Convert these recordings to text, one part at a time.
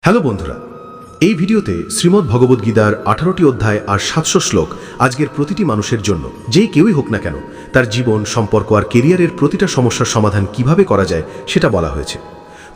Hello বন্ধুরা, এই ভিডিওতে শ্রীমদ্ ভগবদ্গীতার 18টি অধ্যায় আর 700 শ্লোক আজকের প্রতিটি মানুষের জন্য, যেই কেউই হোক না কেন, তার জীবন, সম্পর্ক আর কেরিয়ারের প্রতিটা সমস্যার সমাধান কিভাবে করা যায় সেটা বলা হয়েছে।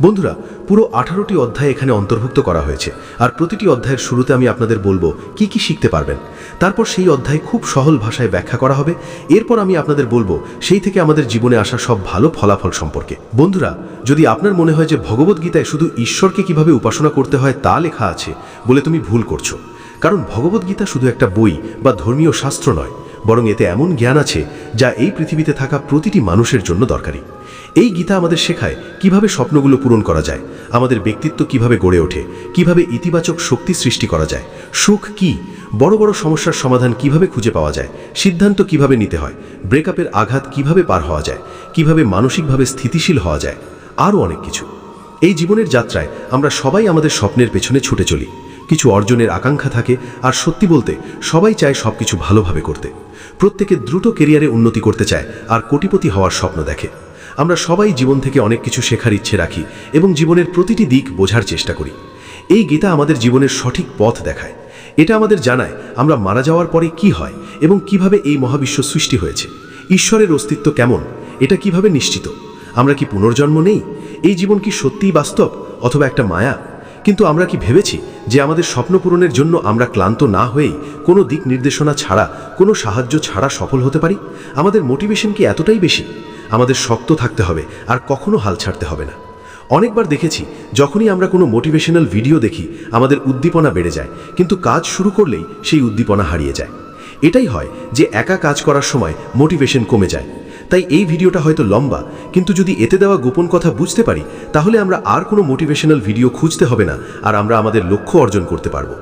বন্ধুরা, পুরো 18টি অধ্যায় এখানে অন্তর্ভুক্ত করা হয়েছে, আর প্রতিটি অধ্যায়ের শুরুতে আমি আপনাদের বলবো কি কি শিখতে পারবেন। তারপর সেই অধ্যায় খুব সহজ ভাষায় ব্যাখ্যা করা হবে। এরপর আমি আপনাদের বলবো সেই থেকে আমাদের জীবনে আসা সব ভালো ফলাফল সম্পর্কে। বন্ধুরা, যদি আপনার মনে হয় যে ভগবদ্গীতায় শুধু ঈশ্বরকে কিভাবে উপাসনা করতে হয় তা লেখা আছে, বলে তুমি ভুল করছো। কারণ ভগবদ্গীতা শুধু একটা বই বা ধর্মীয় শাস্ত্র নয়, বরং এতে এমন জ্ঞান আছে যা এই পৃথিবীতে থাকা প্রতিটি মানুষের জন্য দরকারি। এই গীতা আমাদের শেখায় কিভাবে স্বপ্নগুলো পূরণ করা যায়, আমাদের ব্যক্তিত্ব কিভাবে গড়ে ওঠে, কিভাবে ইতিবাচক শক্তি সৃষ্টি করা যায়, সুখ কি, বড় বড় সমস্যার সমাধান কিভাবে খুঁজে পাওয়া যায়, সিদ্ধান্ত কিভাবে নিতে হয়, ব্রেকআপের আঘাত কিভাবে পার হওয়া যায়, কিভাবে মানসিকভাবে স্থিতিশীল হওয়া যায়, আরও অনেক কিছু। এই জীবনের যাত্রায় আমরা সবাই আমাদের স্বপ্নের পেছনে ছুটে চলি। কিছু অর্জনের আকাঙ্ক্ষা থাকে, আর সত্যি বলতে সবাই চায় সবকিছু ভালোভাবে করতে। প্রত্যেকে দ্রুত কেরিয়ারে উন্নতি করতে চায় আর কোটিপতি হওয়ার স্বপ্ন দেখে। আমরা সবাই জীবন থেকে অনেক কিছু শেখার ইচ্ছে রাখি এবং জীবনের প্রতিটি দিক বোঝার চেষ্টা করি। এই গীতা আমাদের জীবনের সঠিক পথ দেখায়। এটা আমাদের জানায় আমরা মারা যাওয়ার পরে কি হয় এবং কিভাবে এই মহাবিশ্ব সৃষ্টি হয়েছে, ঈশ্বরের অস্তিত্ব কেমন, এটা কিভাবে নিশ্চিত, আমরা কি পুনর্জন্ম নেই, এই জীবন কি সত্যিই বাস্তব অথবা একটা মায়া। কিন্তু আমরা কি ভেবেছি যে আমাদের স্বপ্ন পূরণের জন্য আমরা ক্লান্ত না হয়েই, কোনো দিক নির্দেশনা ছাড়া, কোনো সাহায্য ছাড়া সফল হতে পারি? আমাদের মোটিভেশন কি এতটাই বেশি? আমাদের শক্ত থাকতে হবে আর কখনো হাল ছাড়তে হবে না। অনেকবার দেখেছি, যখনই আমরা কোনো মোটিভেশনাল ভিডিও দেখি আমাদের উদ্দীপনা বেড়ে যায়, কিন্তু কাজ শুরু করলেই সেই উদ্দীপনা হারিয়ে যায়। এটাই হয় যে একা কাজ করার সময় মোটিভেশন কমে যায়। তাই এই ভিডিওটা হয়তো লম্বা, কিন্তু যদি এতে দেওয়া গোপন কথা বুঝতে পারি, তাহলে আমরা আর কোনো মোটিভেশনাল ভিডিও খুঁজতে হবে না, আর আমরা আমাদের লক্ষ্য অর্জন করতে পারবো।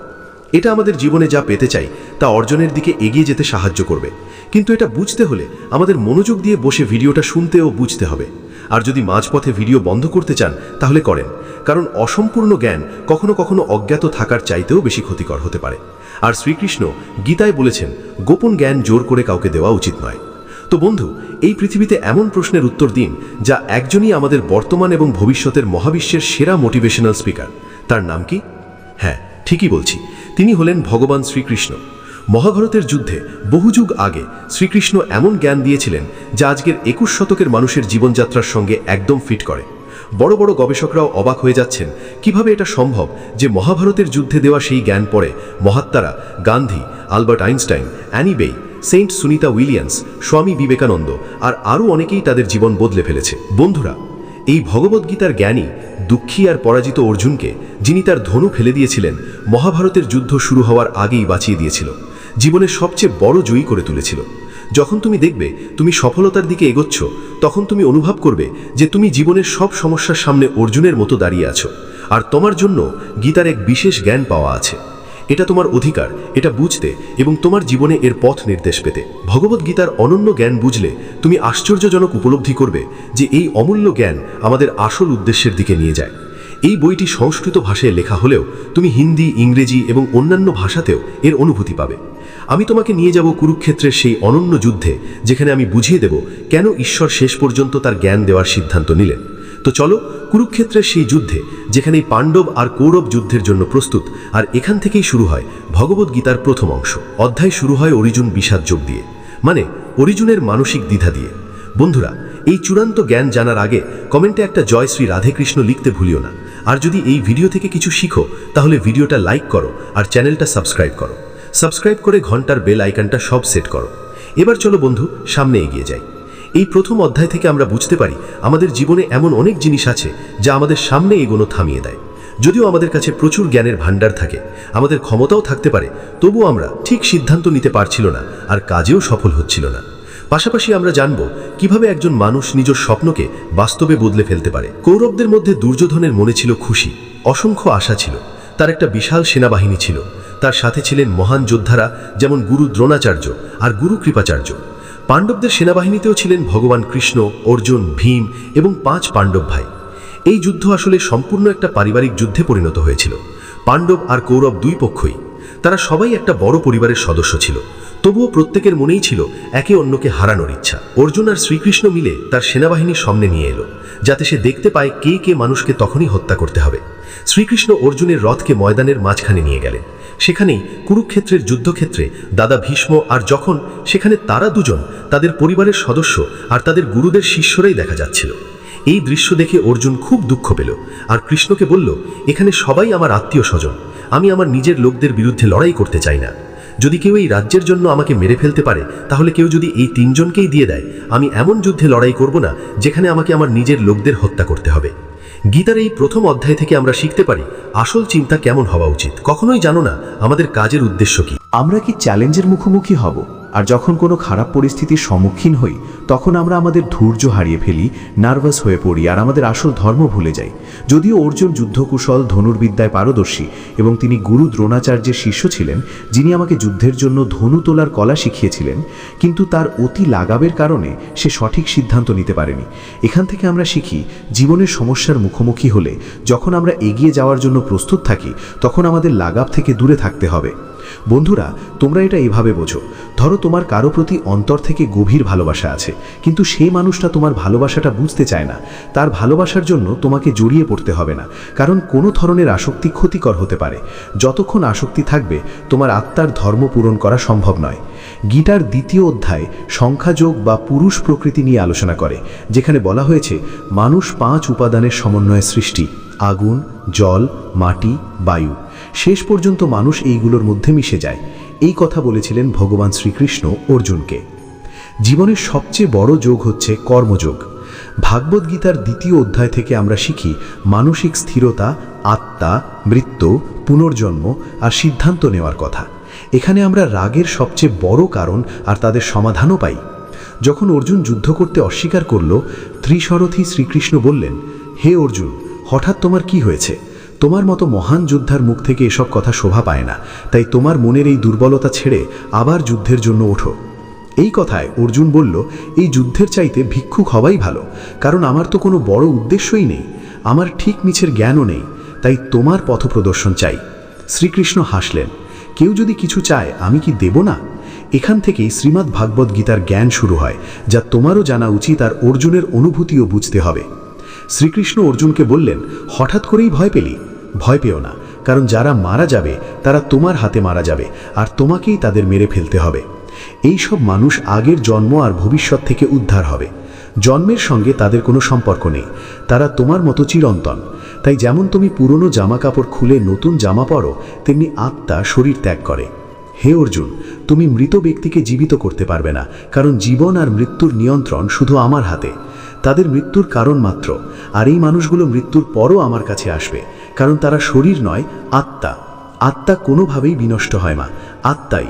এটা আমাদের জীবনে যা পেতে চাই তা অর্জনের দিকে এগিয়ে যেতে সাহায্য করবে। কিন্তু এটা বুঝতে হলে আমাদের মনোযোগ দিয়ে বসে ভিডিওটা শুনতে ও বুঝতে হবে। আর যদি মাঝপথে ভিডিও বন্ধ করতে চান তাহলে করেন, কারণ অসম্পূর্ণ জ্ঞান কখনো কখনো অজ্ঞাত থাকার চাইতেও বেশি ক্ষতিকর হতে পারে। আর শ্রীকৃষ্ণ গীতায় বলেছেন, গোপন জ্ঞান জোর করে কাউকে দেওয়া উচিত নয়। তো বন্ধু, এই পৃথিবীতে এমন প্রশ্নের উত্তর দিন যা একজনই আমাদের বর্তমান এবং ভবিষ্যতের মহাবিশ্বের সেরা মোটিভেশনাল স্পিকার। তার নাম কি? হ্যাঁ, ঠিকই বলছি, তিনি হলেন ভগবান শ্রীকৃষ্ণ। মহাভারতের যুদ্ধে বহু যুগ আগে শ্রীকৃষ্ণ এমন জ্ঞান দিয়েছিলেন যা আজকের 21 শতকের মানুষের জীবনযাত্রার সঙ্গে একদম ফিট করে। বড় বড় গবেষকরাও অবাক হয়ে যাচ্ছেন কিভাবে এটা সম্ভব যে মহাভারতের যুদ্ধে দেওয়া সেই জ্ঞান পড়ে মহাত্মারা গান্ধী, আলবার্ট আইনস্টাইন, অ্যানি বে, সেন্ট সুনিতা উইলিয়ামস, স্বামী বিবেকানন্দ আর আরও অনেকেই তাদের জীবন বদলে ফেলেছে। বন্ধুরা, এই ভগবদ্গীতার জ্ঞানী দুঃখী আর পরাজিত অর্জুনকে, যিনি তার ধনু ফেলে দিয়েছিলেন, মহাভারতের যুদ্ধ শুরু হওয়ার আগেই বাঁচিয়ে দিয়েছিল, জীবনের সবচেয়ে বড় জয়ী করে তুলেছিল। যখন তুমি দেখবে তুমি সফলতার দিকে এগোচ্ছ, তখন তুমি অনুভব করবে যে তুমি জীবনের সব সমস্যার সামনে অর্জুনের মতো দাঁড়িয়ে আছো, আর তোমার জন্য গীতার এক বিশেষ জ্ঞান পাওয়া আছে। এটা তোমার অধিকার এটা বুঝতে এবং তোমার জীবনে এর পথ নির্দেশ পেতে। ভগবদ্গীতার অনন্য জ্ঞান বুঝলে তুমি আশ্চর্যজনক উপলব্ধি করবে যে এই অমূল্য জ্ঞান আমাদের আসল উদ্দেশ্যের দিকে নিয়ে যায়। এই বইটি সংস্কৃত ভাষায় লেখা হলেও তুমি হিন্দি, ইংরেজি এবং অন্যান্য ভাষাতেও এর অনুভূতি পাবে। আমি তোমাকে নিয়ে যাব কুরুক্ষেত্রের সেই অনন্য যুদ্ধে, যেখানে আমি বুঝিয়ে দেব কেন ঈশ্বর শেষ পর্যন্ত তার জ্ঞান দেওয়ার সিদ্ধান্ত নিলেন। তো চলো কুরুক্ষেত্রের সেই যুদ্ধে, যেখানে পাণ্ডব আর কৌরব যুদ্ধের জন্য প্রস্তুত। আর এখান থেকেই শুরু হয় ভগবদ্গীতার প্রথম অংশ। অধ্যায় শুরু হয় অর্জুন বিষাদ যোগ দিয়ে, মানে অর্জুনের মানসিক দ্বিধা দিয়ে। বন্ধুরা, এই চূড়ান্ত জ্ঞান জানার আগে কমেন্টে একটা জয় শ্রী রাধেকৃষ্ণ লিখতে ভুলিও না। আর যদি এই ভিডিও থেকে কিছু শিখো, তাহলে ভিডিওটা লাইক করো আর চ্যানেলটা সাবস্ক্রাইব করো। সাবস্ক্রাইব করে ঘন্টার বেল আইকনটা সব সেট করো। এবার চলো বন্ধু, সামনে এগিয়ে যাই। এই প্রথম অধ্যায় থেকে আমরা বুঝতে পারি আমাদের জীবনে এমন অনেক জিনিস আছে যা আমাদের সামনে এগোনো থামিয়ে দেয়। যদিও আমাদের কাছে প্রচুর জ্ঞানের ভাণ্ডার থাকে, আমাদের ক্ষমতাও থাকতে পারে, তবুও আমরা ঠিক সিদ্ধান্ত নিতে পারছিল না আর কাজেও সফল হচ্ছিল না। পাশাপাশি আমরা জানব কিভাবে একজন মানুষ নিজের স্বপ্নকে বাস্তবে বদলে ফেলতে পারে। কৌরবদের মধ্যে দুর্যোধনের মনে ছিল খুশি, অসংখ্য আশা ছিল, তার একটা বিশাল সেনাবাহিনী ছিল, তার সাথে ছিলেন মহান যোদ্ধারা যেমন গুরু দ্রোণাচার্য আর গুরু কৃপাচার্য। পাণ্ডবদের সেনাবাহিনীতেও ছিলেন ভগবান কৃষ্ণ, অর্জুন, ভীম এবং 5 পাণ্ডব ভাই। এই যুদ্ধ আসলে সম্পূর্ণ একটা পারিবারিক যুদ্ধে পরিণত হয়েছিল। পাণ্ডব আর কৌরব দুই পক্ষই, তারা সবাই একটা বড় পরিবারের সদস্য ছিল। তবুও প্রত্যেকের মনেই ছিল একে অন্যকে হারানোর ইচ্ছা। অর্জুন আর শ্রীকৃষ্ণ মিলে তার সেনাবাহিনীর সামনে নিয়ে এলো, যাতে সে দেখতে পায় কে কে মানুষকে তখনই হত্যা করতে হবে। শ্রীকৃষ্ণ অর্জুনের রথকে ময়দানের মাঝখানে নিয়ে গেলেন। সেখানেই কুরুক্ষেত্রের যুদ্ধক্ষেত্রে দাদা ভীষ্ম আর যখন সেখানে তারা দুজন, তাদের পরিবারের সদস্য আর তাদের গুরুদের শিষ্যরাই দেখা যাচ্ছিল। এই দৃশ্য দেখে অর্জুন খুব দুঃখ পেল আর কৃষ্ণকে বলল, এখানে সবাই আমার আত্মীয় স্বজন, আমি আমার নিজের লোকদের বিরুদ্ধে লড়াই করতে চাই না। যদি কেউ এই রাজ্যের জন্য আমাকে মেরে ফেলতে পারে, তাহলে কেউ যদি এই তিনজনকেই দিয়ে দেয়, আমি এমন যুদ্ধে লড়াই করব না যেখানে আমাকে আমার নিজের লোকদের হত্যা করতে হবে। গীতার এই প্রথম অধ্যায় থেকে আমরা শিখতে পারি আসল চিন্তা কেমন হওয়া উচিত। কখনোই জানো না আমাদের কাজের উদ্দেশ্য কি। আমরা কি চ্যালেঞ্জের মুখোমুখি হব? আর যখন কোনো খারাপ পরিস্থিতির সম্মুখীন হই, তখন আমরা আমাদের ধৈর্য হারিয়ে ফেলি, নার্ভাস হয়ে পড়ি আর আমাদের আসল ধর্ম ভুলে যাই। যদিও অর্জুন যুদ্ধকুশল, ধনুর্বিদ্যায় পারদর্শী এবং তিনি গুরু দ্রোণাচার্যের শিষ্য ছিলেন, যিনি আমাকে যুদ্ধের জন্য ধনু তোলার কলা শিখিয়েছিলেন, কিন্তু তার অতি লাগাবের কারণে সে সঠিক সিদ্ধান্ত নিতে পারেনি। এখান থেকে আমরা শিখি, জীবনের সমস্যার মুখোমুখি হলে যখন আমরা এগিয়ে যাওয়ার জন্য প্রস্তুত থাকি, তখন আমাদের লাগাব থেকে দূরে থাকতে হবে। বন্ধুরা, তোমরা এটা এভাবে বোঝো, ধরো তোমার কারো প্রতি অন্তর থেকে গভীর ভালোবাসা আছে, কিন্তু সেই মানুষটা তোমার ভালোবাসাটা বুঝতে চায় না। তার ভালোবাসার জন্য তোমাকে জড়িয়ে পড়তে হবে না, কারণ কোনো ধরনের আসক্তি ক্ষতিকর হতে পারে। যতক্ষণ আসক্তি থাকবে, তোমার আত্মার ধর্ম পূরণ করা সম্ভব নয়। গীতার দ্বিতীয় অধ্যায় সংখ্যাযোগ বা পুরুষ প্রকৃতি নিয়ে আলোচনা করে, যেখানে বলা হয়েছে মানুষ 5 উপাদানের সমন্বয়ে সৃষ্টি: আগুন, জল, মাটি, বায়ু। শেষ পর্যন্ত মানুষ এইগুলোর মধ্যে মিশে যায়। এই কথা বলেছিলেন ভগবান শ্রীকৃষ্ণ অর্জুনকে। জীবনের সবচেয়ে বড় যোগ হচ্ছে কর্মযোগ। ভাগবত গীতার দ্বিতীয় অধ্যায় থেকে আমরা শিখি মানসিক স্থিরতা, আত্মা, মৃত্যু, পুনর্জন্ম আর সিদ্ধান্ত নেওয়ার কথা। এখানে আমরা রাগের সবচেয়ে বড় কারণ আর তাদের সমাধানও পাই। যখন অর্জুন যুদ্ধ করতে অস্বীকার করল, ত্রিশরথী শ্রীকৃষ্ণ বললেন, হে অর্জুন, হঠাৎ তোমার কি হয়েছে? তোমার মতো মহান যোদ্ধার মুখ থেকে এসব কথা শোভা পায় না, তাই তোমার মনের এই দুর্বলতা ছেড়ে আবার যুদ্ধের জন্য ওঠো। এই কথায় অর্জুন বলল, এই যুদ্ধের চাইতে ভিক্ষুক হওয়াই ভালো, কারণ আমার তো কোনো বড় উদ্দেশ্যই নেই, আমার ঠিক মিছের জ্ঞানও নেই, তাই তোমার পথপ্রদর্শন চাই। শ্রীকৃষ্ণ হাসলেন, কেউ যদি কিছু চায় আমি কি দেব না? এখান থেকেই শ্রীমদ্ ভাগবত গীতার জ্ঞান শুরু হয়, যা তোমারও জানা উচিত আর অর্জুনের অনুভূতিও বুঝতে হবে। শ্রীকৃষ্ণ অর্জুনকে বললেন, হঠাৎ করেই ভয় পেলি? ভয় পেও না, কারণ যারা মারা যাবে তারা তোমার হাতে মারা যাবে আর তোমাকেই তাদের মেরে ফেলতে হবে। এই সব মানুষ আগের জন্ম আর ভবিষ্যৎ থেকে উদ্ধার হবে। জন্মের সঙ্গে তাদের কোনো সম্পর্ক নেই, তারা তোমার মতো চিরন্তন। তাই যেমন তুমি পুরনো জামা কাপড় খুলে নতুন জামা পরো, তেমনি আত্মা শরীর ত্যাগ করে। হে অর্জুন, তুমি মৃত ব্যক্তিকে জীবিত করতে পারবে না, কারণ জীবন আর মৃত্যুর নিয়ন্ত্রণ শুধু আমার হাতে। তাদের মৃত্যুর কারণ মাত্র, আর এই মানুষগুলো মৃত্যুর পরও আমার কাছে আসবে, কারণ তারা শরীর নয়, আত্মা। আত্মা কোনোভাবেই বিনষ্ট হয় না, আত্মাই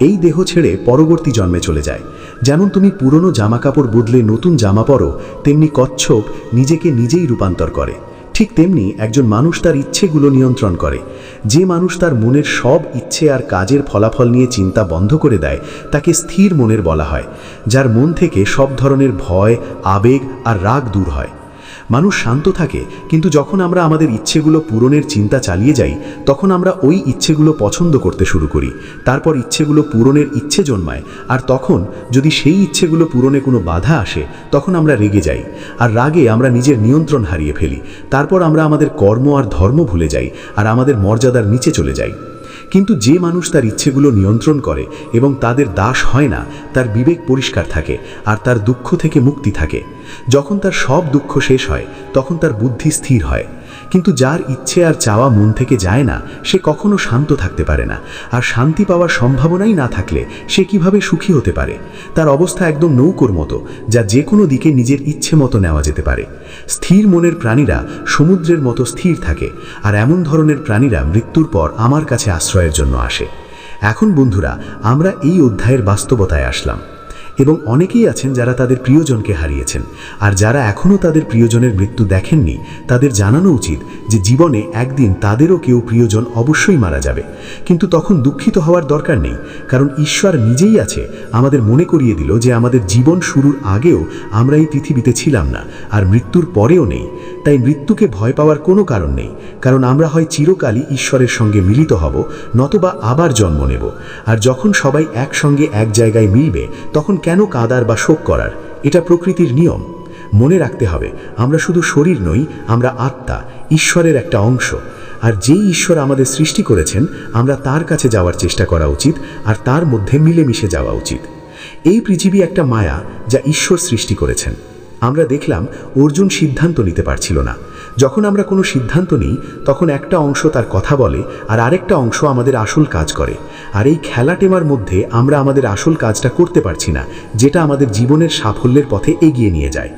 এই দেহ ছেড়ে পরবর্তী জন্মে চলে যায়। যেমন তুমি পুরনো জামাকাপড় বদলে নতুন জামা পরো, তেমনি কচ্ছপ নিজেকে নিজেই রূপান্তর করে। ঠিক তেমনি একজন মানুষ তার ইচ্ছেগুলো নিয়ন্ত্রণ করে। যে মানুষ তার মনের সব ইচ্ছে আর কাজের ফলাফল নিয়ে চিন্তা বন্ধ করে দেয়, তাকে স্থির মনের বলা হয়, যার মন থেকে সব ধরনের ভয়, আবেগ আর রাগ দূর হয়। মানুষ শান্ত থাকে, কিন্তু যখন আমরা আমাদের ইচ্ছেগুলো পূরণের চিন্তা চালিয়ে যাই, তখন আমরা ওই ইচ্ছেগুলো পছন্দ করতে শুরু করি। তারপর ইচ্ছেগুলো পূরণের ইচ্ছে জন্মায়, আর তখন যদি সেই ইচ্ছেগুলো পূরণে কোনো বাধা আসে, তখন আমরা রেগে যাই, আর রাগে আমরা নিজের নিয়ন্ত্রণ হারিয়ে ফেলি। তারপর আমরা আমাদের কর্ম আর ধর্ম ভুলে যাই আর আমাদের মর্যাদার নিচে চলে যাই। কিন্তু যে মানুষ তার ইচ্ছেগুলো নিয়ন্ত্রণ করে এবং তাদের দাস হয় না, তার বিবেক পরিষ্কার থাকে আর তার দুঃখ থেকে মুক্তি থাকে। যখন তার সব দুঃখ শেষ হয়, তখন তার বুদ্ধি স্থির হয়। কিন্তু যার ইচ্ছে আর চাওয়া মন থেকে যায় না, সে কখনো শান্ত থাকতে পারে না। আর শান্তি পাওয়ার সম্ভাবনাই না থাকলে সে কিভাবে সুখী হতে পারে? তার অবস্থা একদম নৌকোর মতো, যা যে কোনো দিকে নিজের ইচ্ছে মতো নেওয়া যেতে পারে। স্থির মনের প্রাণীরা সমুদ্রের মতো স্থির থাকে, আর এমন ধরনের প্রাণীরা মৃত্যুর পর আমার কাছে আশ্রয়ের জন্য আসে। এখন বন্ধুরা, আমরা এই অধ্যায়ের বাস্তবতায় আসলাম। এবং অনেকেই আছেন যারা তাদের প্রিয়জনকে হারিয়েছেন, আর যারা এখনও তাদের প্রিয়জনের মৃত্যু দেখেননি তাদের জানানো উচিত যে জীবনে একদিন তাদেরও কেউ প্রিয়জন অবশ্যই মারা যাবে। কিন্তু তখন দুঃখিত হওয়ার দরকার নেই, কারণ ঈশ্বর নিজেই আছে আমাদের মনে করিয়ে দিল যে আমাদের জীবন শুরুর আগেও আমরা এই পৃথিবীতে ছিলাম না, আর মৃত্যুর পরেও নেই। তাই মৃত্যুকে ভয় পাওয়ার কোনো কারণ নেই, কারণ আমরা হয় চিরকালই ঈশ্বরের সঙ্গে মিলিত হব, নতবা আবার জন্ম নেব। আর যখন সবাই একসঙ্গে এক জায়গায় মিলবে তখন কেন কাঁদার বা শোক করার? এটা প্রকৃতির নিয়ম। মনে রাখতে হবে, আমরা শুধু শরীর নই, আমরা আত্মা, ঈশ্বরের একটা অংশ। আর যেই ঈশ্বর আমাদের সৃষ্টি করেছেন আমরা তার কাছে যাওয়ার চেষ্টা করা উচিত, আর তার মধ্যে মিলেমিশে যাওয়া উচিত। এই পৃথিবী একটা মায়া যা ঈশ্বর সৃষ্টি করেছেন। আমরা দেখলাম অর্জুন সিদ্ধান্ত নিতে পারছিল না। যখন আমরা কোনো সিদ্ধান্ত নিই তখন একটা অংশ তার কথা বলে আর আরেকটা অংশ আমাদের আসল কাজ করে। আর এই খেলা টেমার মধ্যে আমরা আমাদের আসল কাজটা করতে পারছি না, যেটা আমাদের জীবনের সাফল্যের পথে এগিয়ে নিয়ে যায়।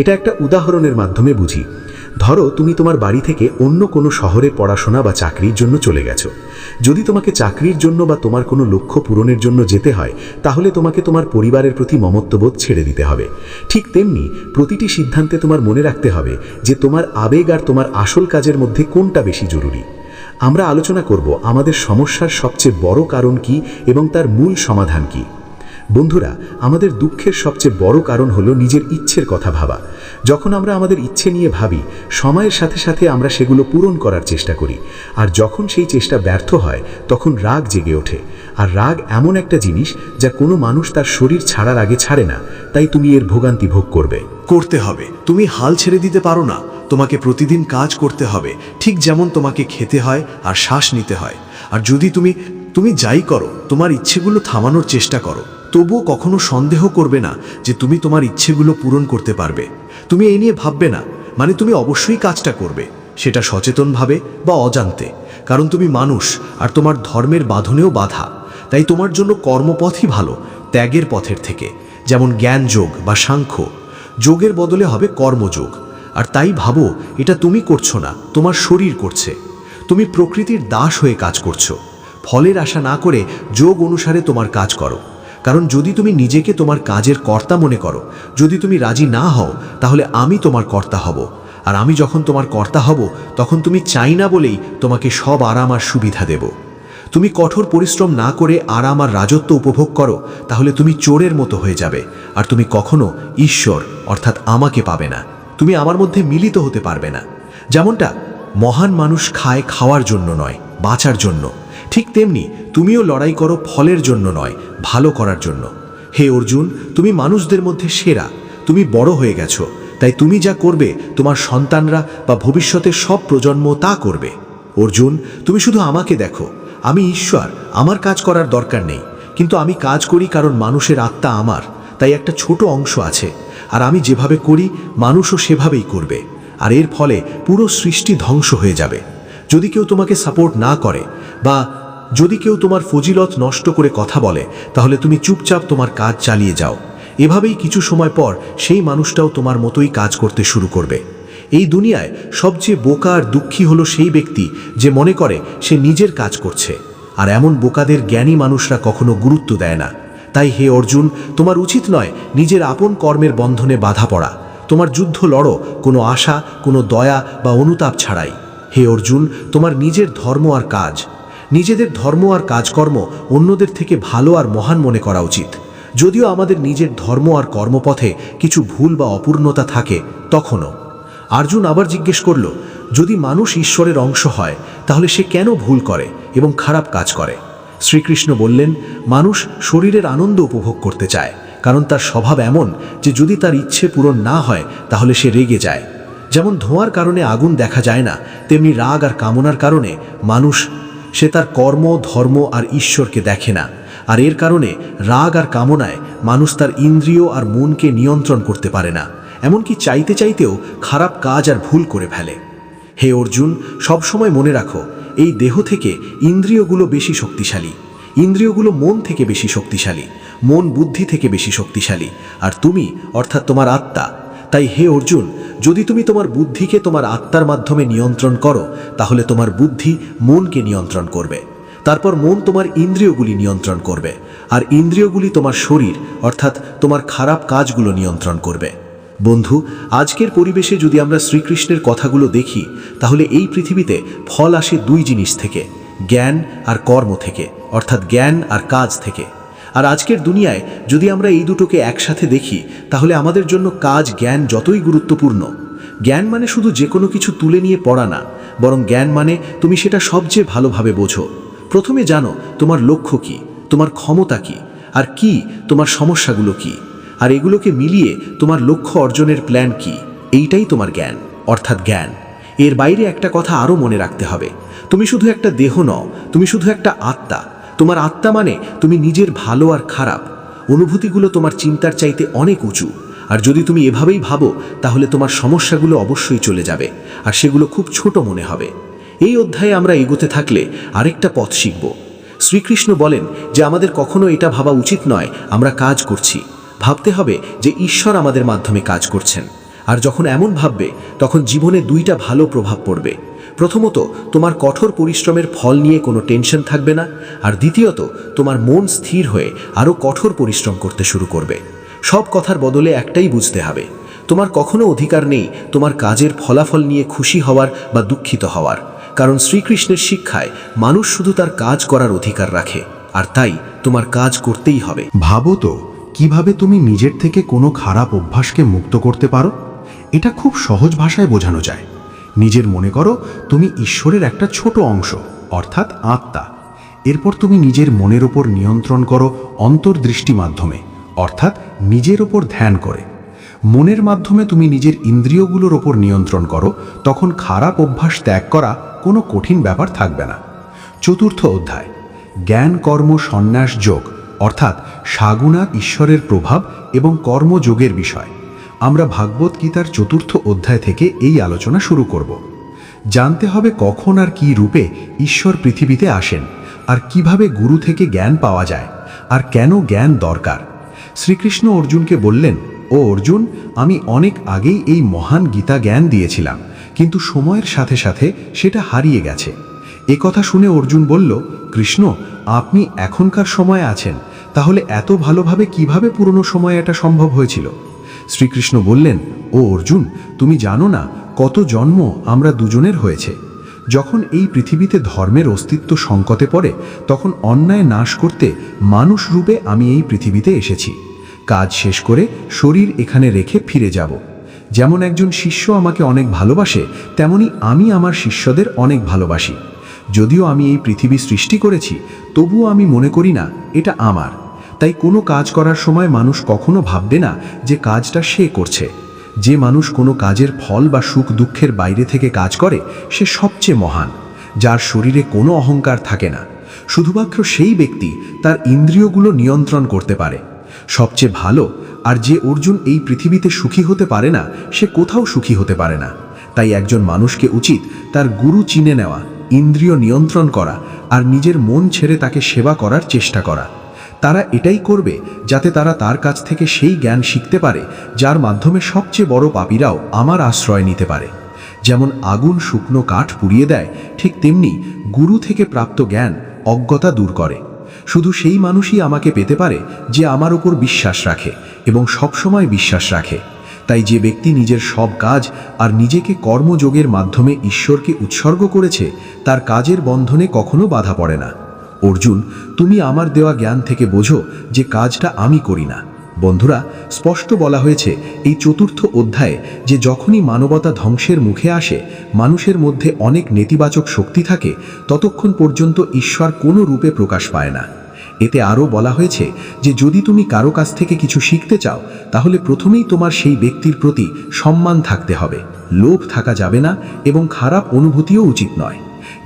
এটা একটা উদাহরণের মাধ্যমে বুঝি। ধরো তুমি তোমার বাড়ি থেকে অন্য কোনো শহরে পড়াশোনা বা চাকরির জন্য চলে গেছো। যদি তোমাকে চাকরির জন্য বা তোমার কোনো লক্ষ্য পূরণের জন্য যেতে হয় তাহলে তোমাকে তোমার পরিবারের প্রতি মমত্ববোধ ছেড়ে দিতে হবে। ঠিক তেমনি প্রতিটি সিদ্ধান্তে তোমার মনে রাখতে হবে যে তোমার আবেগ আর তোমার আসল কাজের মধ্যে কোনটা বেশি জরুরি। আমরা আলোচনা করব আমাদের সমস্যার সবচেয়ে বড় কারণ কি এবং তার মূল সমাধান কি। বন্ধুরা, আমাদের দুঃখের সবচেয়ে বড় কারণ হলো নিজের ইচ্ছের কথা ভাবা। যখন আমরা আমাদের ইচ্ছে নিয়ে ভাবি, সময়ের সাথে সাথে আমরা সেগুলো পূরণ করার চেষ্টা করি, আর যখন সেই চেষ্টা ব্যর্থ হয় তখন রাগ জেগে ওঠে। আর রাগ এমন একটা জিনিস যা কোনো মানুষ তার শরীর ছাড়ার আগে ছাড়ে না, তাই তুমি এর ভোগান্তি ভোগ করতে হবে। তুমি হাল ছেড়ে দিতে পারো না, তোমাকে প্রতিদিন কাজ করতে হবে, ঠিক যেমন তোমাকে খেতে হয় আর শ্বাস নিতে হয়। আর যদি তুমি যাই করো, তোমার ইচ্ছেগুলো থামানোর চেষ্টা করো, তবুও কখনো সন্দেহ করবে না যে তুমি তোমার ইচ্ছেগুলো পূরণ করতে পারবে। তুমি এই নিয়ে ভাববে না, মানে তুমি অবশ্যই কাজটা করবে, সেটা সচেতনভাবে বা অজান্তে, কারণ তুমি মানুষ আর তোমার ধর্মের বাঁধনেও বাধা। তাই তোমার জন্য কর্মপথই ভালো ত্যাগের পথের থেকে। যেমন জ্ঞান যোগ বা সাংখ্য যোগের বদলে হবে কর্মযোগ। আর তাই ভাবো, এটা তুমি করছো না, তোমার শরীর করছে। তুমি প্রকৃতির দাস হয়ে কাজ করছো। ফলের আশা না করে যোগ অনুসারে তোমার কাজ করো। কারণ যদি তুমি নিজেকে তোমার কাজের কর্তা মনে করো, যদি তুমি রাজি না হও, তাহলে আমি তোমার কর্তা হব। আর আমি যখন তোমার কর্তা হব তখন তুমি চাই না বলেই তোমাকে সব আরাম আর সুবিধা দেব। তুমি কঠোর পরিশ্রম না করে আরাম আর রাজত্ব উপভোগ করো, তাহলে তুমি চোরের মতো হয়ে যাবে, আর তুমি কখনো ঈশ্বর অর্থাৎ আমাকে পাবে না। তুমি আমার মধ্যে মিলিত হতে পারবে না। যেমনটা মহান মানুষ খায় খাওয়ার জন্য নয়, বাঁচার জন্য, ঠিক তেমনি তুমিও লড়াই করো ফলের জন্য নয়, ভালো করার জন্য। হে অর্জুন, তুমি মানুষদের মধ্যে সেরা। তুমি বড় হয়ে গেছো, তাই তুমি যা করবে তোমার সন্তানরা বা ভবিষ্যতের সব প্রজন্ম তা করবে। অর্জুন, তুমি শুধু আমাকে দেখো, আমি ঈশ্বর, আমার কাজ করার দরকার নেই, কিন্তু আমি কাজ করি কারণ মানুষের আত্মা আমার, তাই একটা ছোট অংশ আছে, আর আমি যেভাবে করি মানুষও সেভাবেই করবে। আর এর ফলে পুরো সৃষ্টি ধ্বংস হয়ে যাবে। যদি কেউ তোমাকে সাপোর্ট না করে বা যদি কেউ তোমার ফজিলত নষ্ট করে কথা বলে, তাহলে তুমি চুপচাপ তোমার কাজ চালিয়ে যাও। এভাবেই কিছু সময় পর সেই মানুষটাও তোমার মতোই কাজ করতে শুরু করবে। এই দুনিয়ায় সবচেয়ে বোকা আর দুঃখী হলো সেই ব্যক্তি যে মনে করে সে নিজের কাজ করছে। আর এমন বোকাদের জ্ঞানী মানুষরা কখনো গুরুত্ব দেয় না। তাই হে অর্জুন, তোমার উচিত নয় নিজের আপন কর্মের বন্ধনে বাধা পড়া। তোমার যুদ্ধ লড়ো কোনো আশা, কোনো দয়া বা অনুতাপ ছাড়াই। হে অর্জুন, তোমার নিজের ধর্ম আর কাজ, নিজেদের ধর্ম আর কাজকর্ম অন্যদের থেকে ভালো আর মহান মনে করা উচিত। যদিও আমাদের নিজের ধর্ম আর কর্মপথে কিছু ভুল বা অপূর্ণতা থাকে তখনও। অর্জুন আবার জিজ্ঞেস করল, যদি মানুষ ঈশ্বরের অংশ হয় তাহলে সে কেন ভুল করে এবং খারাপ কাজ করে? শ্রীকৃষ্ণ বললেন, মানুষ শরীরের আনন্দ উপভোগ করতে চায়, কারণ তার স্বভাব এমন যে যদি তার ইচ্ছে পূরণ না হয় তাহলে সে রেগে যায়। যেমন ধোঁয়ার কারণে আগুন দেখা যায় না, তেমনি রাগ আর কামনার কারণে মানুষ সে তার কর্ম, ধর্ম আর ঈশ্বরকে দেখে না। আর এর কারণে রাগ আর কামনায় মানুষ তার ইন্দ্রিয় আর মনকে নিয়ন্ত্রণ করতে পারে না, এমনকি চাইতে চাইতেও খারাপ কাজ আর ভুল করে ফেলে। হে অর্জুন, সবসময় মনে রাখো, এই দেহ থেকে ইন্দ্রিয়গুলো বেশি শক্তিশালী, ইন্দ্রিয়গুলো মন থেকে বেশি শক্তিশালী, মন বুদ্ধি থেকে বেশি শক্তিশালী, আর তুমি অর্থাৎ তোমার আত্মা। তাই হে অর্জুন, যদি তুমি তোমার বুদ্ধিকে তোমার আত্মার মাধ্যমে নিয়ন্ত্রণ করো, তাহলে তোমার বুদ্ধি মনকে নিয়ন্ত্রণ করবে। তারপর মন তোমার ইন্দ্রিয়গুলি নিয়ন্ত্রণ করবে, আর ইন্দ্রিয়গুলি তোমার শরীর অর্থাৎ তোমার খারাপ কাজগুলো নিয়ন্ত্রণ করবে। বন্ধু, আজকের পরিবেশে যদি আমরা শ্রীকৃষ্ণের কথাগুলো দেখি, তাহলে এই পৃথিবীতে ফল আসে দুই জিনিস থেকে, জ্ঞান আর কর্ম থেকে, অর্থাৎ জ্ঞান আর কাজ থেকে। আর আজকের দুনিয়ায় যদি আমরা এই দুটোকে একসাথে দেখি, তাহলে আমাদের জন্য কাজ জ্ঞান যতই গুরুত্বপূর্ণ। জ্ঞান মানে শুধু যে কোনো কিছু তুলে নিয়ে পড়া না, বরং জ্ঞান মানে তুমি সেটা সবচেয়ে ভালোভাবে বোঝো। প্রথমে জানো তোমার লক্ষ্য কি, তোমার ক্ষমতা কি, আর কি তোমার সমস্যাগুলো কি, আর এগুলোকে মিলিয়ে তোমার লক্ষ্য অর্জনের প্ল্যান কি। এইটাই তোমার জ্ঞান, অর্থাৎ জ্ঞান। এর বাইরে একটা কথা আরও মনে রাখতে হবে, তুমি শুধু একটা দেহ নও, তুমি শুধু একটা আত্মা। তোমার আত্মা মানে তুমি নিজের ভালো আর খারাপ অনুভূতিগুলো তোমার চিন্তার চাইতে অনেক উঁচু। আর যদি তুমি এভাবেই ভাবো, তাহলে তোমার সমস্যাগুলো অবশ্যই চলে যাবে, আর সেগুলো খুব ছোট মনে হবে। এই অধ্যায়ে আমরা এগোতে থাকলে আরেকটা পথ শিখব। শ্রীকৃষ্ণ বলেন যে আমাদের কখনো এটা ভাবা উচিত নয় আমরা কাজ করছি, ভাবতে হবে যে ঈশ্বর আমাদের মাধ্যমে কাজ করছেন। আর যখন এমন ভাববে, তখন জীবনে দুইটা ভালো প্রভাব পড়বে। প্রথমত, তোমার কঠোর পরিশ্রমের ফল নিয়ে কোনো টেনশন থাকবে না, আর দ্বিতীয়ত, তোমার মন স্থির হয়ে আরও কঠোর পরিশ্রম করতে শুরু করবে। সব কথার বদলে একটাই বুঝতে হবে, তোমার কখনো অধিকার নেই তোমার কাজের ফলাফল নিয়ে খুশি হওয়ার বা দুঃখিত হওয়ার, কারণ শ্রীকৃষ্ণের শিক্ষায় মানুষ শুধু তার কাজ করার অধিকার রাখে, আর তাই তোমার কাজ করতেই হবে। ভাবো তো কিভাবে তুমি নিজের থেকে কোনো খারাপ অভ্যাসকে মুক্ত করতে পারো। এটা খুব সহজ ভাষায় বোঝানো যায়। নিজের মনে করো তুমি ঈশ্বরের একটা ছোট অংশ, অর্থাৎ আত্মা। এরপর তুমি নিজের মনের ওপর নিয়ন্ত্রণ করো অন্তর্দৃষ্টি মাধ্যমে, অর্থাৎ নিজের ওপর ধ্যান করে। মনের মাধ্যমে তুমি নিজের ইন্দ্রিয়গুলোর ওপর নিয়ন্ত্রণ করো, তখন খারাপ অভ্যাস ত্যাগ করা কোনো কঠিন ব্যাপার থাকবে না। চতুর্থ অধ্যায়, জ্ঞান কর্ম সন্ন্যাস যোগ, অর্থাৎ সাগুণা ঈশ্বরের প্রভাব এবং কর্মযোগের বিষয়। আমরা ভাগবত গীতার চতুর্থ অধ্যায় থেকে এই আলোচনা শুরু করব। জানতে হবে কখন আর কী রূপে ঈশ্বর পৃথিবীতে আসেন, আর কিভাবে গুরু থেকে জ্ঞান পাওয়া যায়, আর কেন জ্ঞান দরকার। শ্রীকৃষ্ণ অর্জুনকে বললেন, ও অর্জুন, আমি অনেক আগেই এই মহান গীতা জ্ঞান দিয়েছিলাম, কিন্তু সময়ের সাথে সাথে সেটা হারিয়ে গেছে। কথা শুনে অর্জুন বলল, কৃষ্ণ, আপনি এখনকার সময়ে আছেন, তাহলে এত ভালোভাবে কিভাবে পুরনো সময়ে এটা সম্ভব হয়েছিল? শ্রীকৃষ্ণ বললেন, ও অর্জুন, তুমি জানো না কত জন্ম আমরা দুজনের হয়েছে। যখন এই পৃথিবীতে ধর্মের অস্তিত্ব সংকটে পড়ে, তখন অন্যায় নাশ করতে মানুষ রূপে আমি এই পৃথিবীতে এসেছি। কাজ শেষ করে শরীর এখানে রেখে ফিরে যাব। যেমন একজন শিষ্য আমাকে অনেক ভালোবাসে, তেমনি আমি আমার শিষ্যদের অনেক ভালোবাসি। যদিও আমি এই পৃথিবী সৃষ্টি করেছি, তবুও আমি মনে করি না এটা আমার। তাই কোনো কাজ করার সময় মানুষ কখনো ভাববে না যে কাজটা সে করছে। যে মানুষ কোনো কাজের ফল বা সুখ দুঃখের বাইরে থেকে কাজ করে, সে সবচেয়ে মহান। যার শরীরে কোনো অহংকার থাকে না, শুধুমাত্র সেই ব্যক্তি তার ইন্দ্রিয়গুলো নিয়ন্ত্রণ করতে পারে। সবচেয়ে ভালো আর যে অর্জুন এই পৃথিবীতে সুখী হতে পারে না, সে কোথাও সুখী হতে পারে না। তাই একজন মানুষকে উচিত তার গুরু চিনে নেওয়া, ইন্দ্রিয় নিয়ন্ত্রণ করা, আর নিজের মন ছেড়ে তাকে সেবা করার চেষ্টা করা। তারা এটাই করবে যাতে তারা তার কাছ থেকে সেই জ্ঞান শিখতে পারে যার মাধ্যমে সবচেয়ে বড় পাপীরাও আমার আশ্রয় নিতে পারে। যেমন আগুন শুকনো কাঠ পুড়িয়ে দেয়, ঠিক তেমনি গুরু থেকে প্রাপ্ত জ্ঞান অজ্ঞতা দূর করে। শুধু সেই মানুষই আমাকে পেতে পারে যে আমার উপর বিশ্বাস রাখে এবং সবসময় বিশ্বাস রাখে। তাই যে ব্যক্তি নিজের সব কাজ আর নিজেকে কর্মযোগের মাধ্যমে ঈশ্বরকে উৎসর্গ করেছে, তার কাজের বন্ধনে কখনো বাধা পড়ে না। অর্জুন, তুমি আমার দেওয়া জ্ঞান থেকে বোঝো যে কাজটা আমি করি না। বন্ধুরা, স্পষ্ট বলা হয়েছে এই চতুর্থ অধ্যায়ে যে যখনই মানবতা ধ্বংসের মুখে আসে, মানুষের মধ্যে অনেক নেতিবাচক শক্তি থাকে, ততক্ষণ পর্যন্ত ঈশ্বর কোনো রূপে প্রকাশ পায় না। এতে আরও বলা হয়েছে যে যদি তুমি কারো কাছ থেকে কিছু শিখতে চাও, তাহলে প্রথমেই তোমার সেই ব্যক্তির প্রতি সম্মান থাকতে হবে, লোভ থাকা যাবে না এবং খারাপ অনুভূতিও উচিত নয়।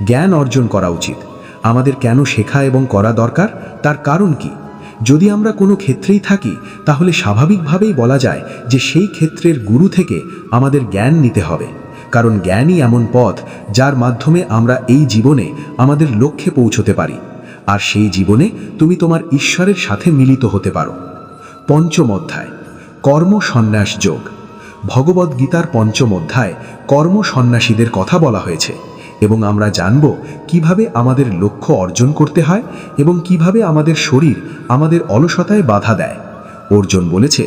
জ্ঞান অর্জন করা উচিত। আমাদের কেন শেখা এবং করা দরকার, তার কারণ কি? যদি আমরা কোনো ক্ষেত্রেই থাকি, তাহলে স্বাভাবিকভাবেই বলা যায় যে সেই ক্ষেত্রের গুরু থেকে আমাদের জ্ঞান নিতে হবে, কারণ জ্ঞানই এমন পথ যার মাধ্যমে আমরা এই জীবনে আমাদের লক্ষ্যে পৌঁছতে পারি, আর সেই জীবনে তুমি তোমার ঈশ্বরের সাথে মিলিত হতে পারো। পঞ্চম অধ্যায়, কর্ম সন্ন্যাস যোগ। ভগবদ্গীতার পঞ্চম অধ্যায় কর্ম সন্ন্যাসীদের কথা বলা হয়েছে। এবং আমরা জানব কিভাবে আমাদের লক্ষ্য অর্জন করতে হয় এবং কিভাবে আমাদের শরীর আমাদের অলসতায় বাধা দেয়। অর্জুন বলেছে,